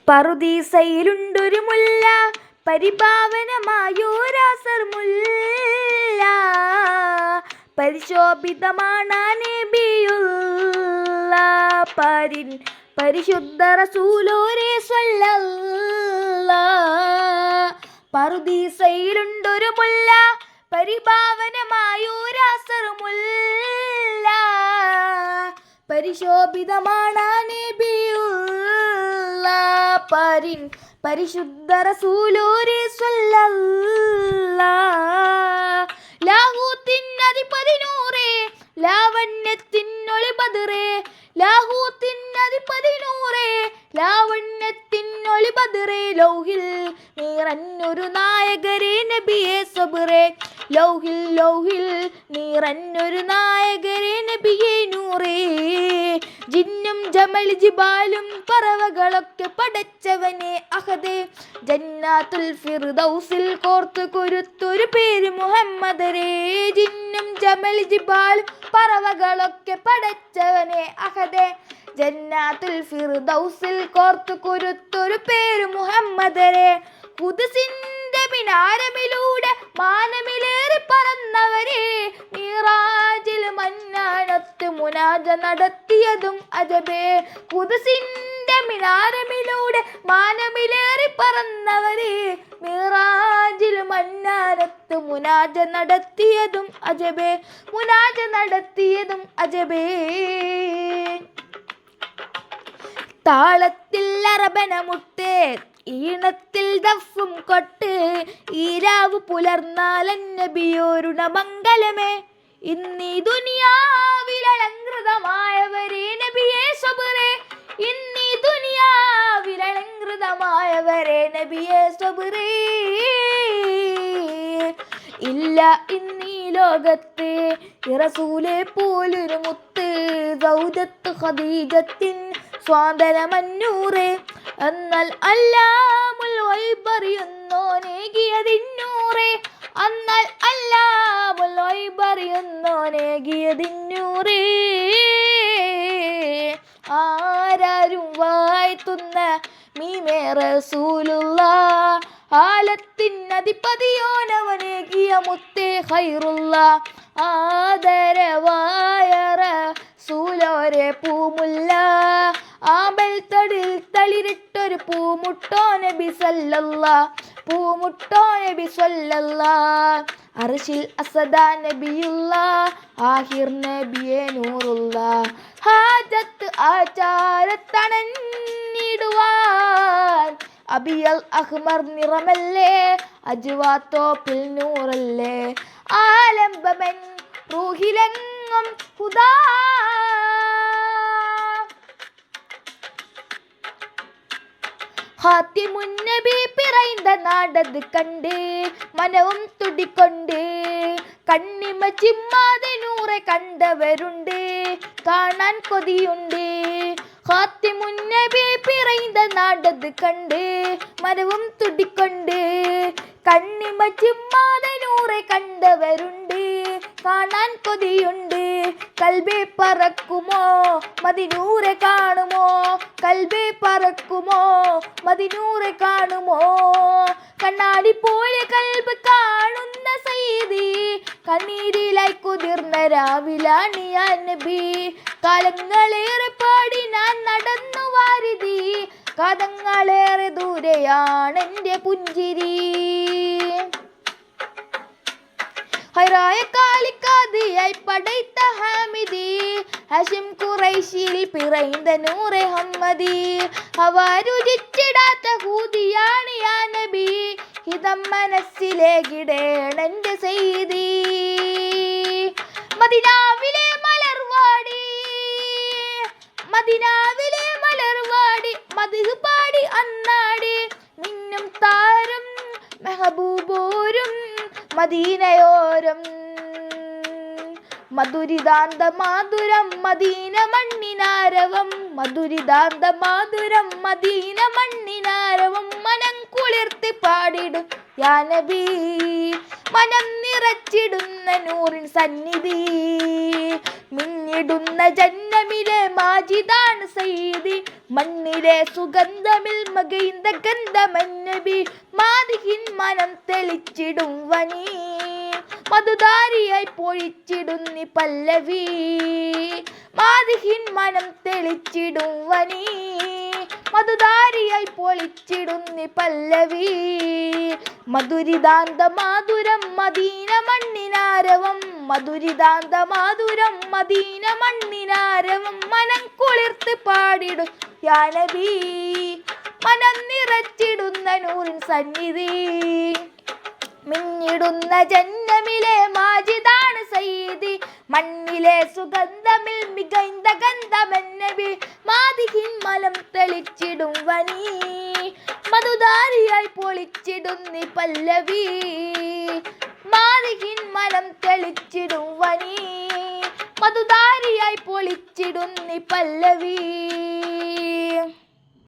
പറുദീസയിലുണ്ടൊരു മുല്ല, പരിപാവനമായോരാസർ മുല്ല. പരിശോഭിതമാണ് നബിയുള്ള പരിൻ പരിശുദ്ധ റസൂലോരേ സ്വല്ലല്ലാഹ്. പറുദീസയിലുണ്ടൊരു മുല്ല, പരിപാവനമായോരാസർ മുല്ല. പരിശോഭിതമാണ് നബിയുള്ള പരിൻ പരിശുദ്ധ റസൂലോരേ സ്വല്ലല്ലാഹ്. ലാഹൂത്തിനധിപതി നൂറേ, ലാവണ്യത്തിനൊളി ബദറേ. ലാഹൂത്തിനധിപതി നൂറേ, ലാവണ്യത്തിനൊളി ബദറേ. ലൗഹിൽ നിറഞ്ഞൊരു നായകരേ നബിയേ സബറേ. ലൗഹിൽ നിറഞ്ഞൊരു നായകരേ നബിയേ നൂറേ. ജിന്നും ജമൽ ജിബാലും പറവകളൊക്കെ പടച്ചവനെ അഹദേ. ജന്നാത്തുൽ ഫിർദൗസിൽ കോർത്തു കുരുത്തൊരു പേര് മുഹമ്മദരേ. ജിന്നും ജമൽ ജിബാലും പറവകളൊക്കെ പടച്ചവനെ അഹദേ. ജന്നാത്തുൽ ഫിർദൗസിൽ കോർത്തു കുരുത്തൊരു പേര് മുഹമ്മദരേ. ഖുദ്സിന്റെ മിനാരമിലൂടെ മാനമിലേറി പറന്നവരെ. മിറാജിൽ മന്നാനത്ത് മുനാജ നടത്തിയതും അജബേ. ഖുദ്സിന്റെ മിനാരമിലൂടെ മാനമിലേറി പറന്നവരെ. മിറാജിൽ മന്നാനത്ത് മുനാജ നടത്തിയതും അജബേ. മുനാജ നടത്തിയതും അജബേ. താളത്തിൽ അറബനമുട്ട്, ഈണത്തിൽ ദഫും കൊട്ട്. ഈരാവ് പുലർന്നാലൻ നബിയോരുടെ മംഗലമേ. ഇന്നീ ദുനിയാവിലലങ്കൃതമായവരേ നബിയേ സബറേ. ഇന്നീ ദുനിയാവിലലങ്കൃതമായവരേ നബിയേ സബറേ. ഇല്ല ഇന്നീ ലോകത്ത് റസൂലെ പോലൊരു മുത്ത്. സൗജത്ത് ഖദീജത്തിൻ സ്വാതനമന്നൂറേ. എന്നാൽ അല്ലാമുൽ വൈബറിയുന്നോനേകിയതിന്നൂറേ. എന്നാൽ അല്ലാമുൽ വൈബറിയുന്നോനേകിയതിന്നൂറേ. ആരാരും വായ്ത്തുന്ന മീമേ റസൂലുള്ളാഹ്. ആലത്തിനധിപതിയോനവനേകിയ മുത്തേ ഖൈറുള്ളാഹ്. ആദരവായ റസൂലോരേ പൂമുല്ല. ആമ്പൽ തടിൽ തളിരിട്ടൊരു പൂമുട്ടോ നബി സല്ലല്ലാഹ്. പൂമുട്ടോ നബി സല്ലല്ലാഹ്. അർശിൽ അസദാ നബിയുള്ളാഹ്. ആഹിർ നബിയേ നൂറുള്ളാഹ്. ഹാജത്ത് ആചാരത്തണഞ്ഞിടുവാൻ അബിയൽ അഹ്മർ നിറമല്ലേ. അജ്വാത്തോപ്പിൽ നൂറല്ലേ. ആലംബമൻ റൂഹിലെങ്ങും ഹുദാ. ഹാത്തിമുൻ നബി പിറൈந்த നാടത് കണ്ട് മനവും തുടിക്കൊണ്ട്. കണ്ണിമ ചിമ്മാതെ നൂറെ കണ്ടവരുണ്ട്, കാണാൻ കൊതിയുണ്ട്. ഹാത്തിമുൻ നബി പിറൈந்த നാടത് കണ്ട് മനവും തുടിക്കൊണ്ട്. കണ്ണിമ ചിമ്മാതെ നൂറെ കണ്ടവരുണ്ട്, കാണാൻ കൊതിയുണ്ട്. കൽബേ പറക്കുമോ മദിനൂറെ കാണുമോ. കൽബേ പറക്കുമോ മദിനൂറെ കാണുമോ. കണ്ണാടി പോലെ കൽബ് കാണുന്ന സയ്യിദി. കണ്ണീരിലായി കുതിർന്ന രാവിലാണ് യാ നബി. കാലങ്ങളേറെ പാടി ഞാൻ നടന്നു വാരിതി. കാതങ്ങളേറെ ദൂരെയാണെൻ്റെ പുഞ്ചിരി. ഹൈറായ കാലിക്കാതിയായി പടൈത്ത ഹാമിദി. ഹഷിം ഖുറൈശിൽ പിറൈந்த നൂറെ ഹമ്മദി. ഹവാരുചിച്ചിടാത്ത ഹൂദിയാണ് യാ നബി. ഹിതം മനസ്സിലേകിടേണെൻ്റെ സയ്യിദി. മദീനാവിലെ മലർവാടി, മദീനാവിലെ മലർവാടി. മദ്ഹ് പാടി അന്നാടി മിന്നും താരം മെഹബൂബോരും മദീനയോരം. മധുരിതാന്ത മാധുരം മദീന മണ്ണിനാരവം. മധുരിതാന്ത മാധുരം മദീന മണ്ണിനാരവം. മനം കുളിർത്തി പാടിടും യാ നബി. മനം നിറച്ചിടുന്ന നൂറിൻ സന്നിധി. മിന്നി മിന്നിടുന്ന ജന്നമിലെ മാജിദാണ് സയ്യിദി മണ്ണിലെ സുഗന്ധമിൽ മകൈന്ദ ഗന്ധമന്നബി മാതിഹിൻ മനം തെളിച്ചിടും വനി മധുധാരിയായി പൊഴിച്ചിടുന്നി പല്ലവി മാതിഹിൻ മനം തെളിച്ചിടും വനി മധുധാരിയായി പൊളിച്ചിടുന്നി പല്ലവി മധുരിതാന്ത മാധുരം മദീന മണ്ണിനാരവം മധുരിതാന്ത മാധുരം മദീന മണ്ണിനാരവം മനം കുളിർത്ത് പാടിടും യാ നബി മനം നിറച്ചിടുന്ന നൂറിൻ സന്നിധി മിന്നിടുന്ന ജന്നമിലെ മാജിദാണ് സയ്യിദി മണ്ണിലെ സുഗന്ധമിൽ മികൈന്ദ ഗന്ധമന്നബി മാതിഹിൻ മലം തെളിച്ചിടും വനി മധുധാരിയായി പൊളിച്ചിടുന്നി പല്ലവി മാതിഹിൻ മലം തെളിച്ചിടും വനി മധുധാരിയായി പൊളിച്ചിടുന്നി പല്ലവി